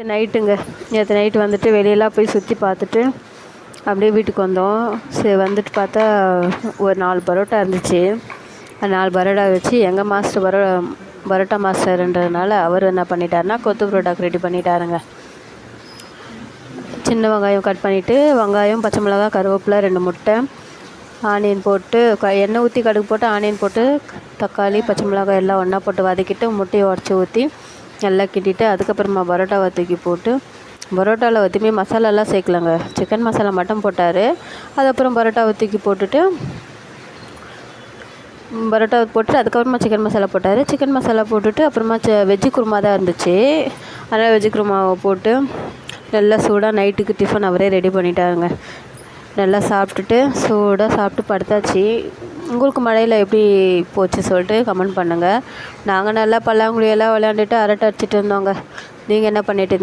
நைட்டுங்க. நேற்று நைட்டு வந்துட்டு வெளியெல்லாம் போய் சுற்றி பார்த்துட்டு அப்படியே வீட்டுக்கு வந்தோம். சரி வந்துட்டு பார்த்தா ஒரு 4 பரோட்டா இருந்துச்சு. அந்த 4 பரோட்டா வச்சு எங்கள் மாஸ்டர் பரோட்டா மாஸ்டர்ன்றதுனால அவர் என்ன பண்ணிட்டாருன்னா கொத்து பரோட்டாக்கு ரெடி பண்ணிட்டாருங்க. சின்ன வெங்காயம் கட் பண்ணிவிட்டு வெங்காயம், பச்சை மிளகாய், கருவேப்பிலை, 2 முட்டை, ஆனியன் போட்டு எண்ணெய் ஊற்றி கடுகு போட்டு ஆனியன் போட்டு தக்காளி, பச்சை மிளகாய் எல்லாம் ஒன்றா போட்டு வதக்கிட்டு முட்டையை உடச்சி ஊற்றி நல்லா கிண்டிட்டு அதுக்கப்புறமா பரோட்டாவை தூக்கி போட்டு பரோட்டாவில் எதுவுமே மசாலாலாம் சேர்க்கலங்க. சிக்கன் மசாலா மட்டும் போட்டார். அதுக்கப்புறம் பரோட்டாவை தூக்கி போட்டுட்டு பரோட்டாவை போட்டுட்டு அதுக்கப்புறமா சிக்கன் மசாலா போட்டார். சிக்கன் மசாலா போட்டுட்டு அப்புறமா வெஜ்ஜு குருமா தான் இருந்துச்சு. அதனால் வெஜ்ஜு குருமாவை போட்டு நல்லா சூடாக நைட்டுக்கு டிஃபன் அவரே ரெடி பண்ணிட்டாருங்க. நல்லா சாப்பிட்டுட்டு சூடாக சாப்பிட்டு படுத்தாச்சு. உங்களுக்கு மழையில் எப்படி போச்சு சொல்லிட்டு கமெண்ட் பண்ணுங்கள். நாங்கள் நல்லா பல்லாங்குழியெல்லாம் விளையாண்டுட்டு அரட்டை அடிச்சிட்டு இருந்தோங்க. நீங்கள் என்ன பண்ணிட்டு இருந்தீங்க?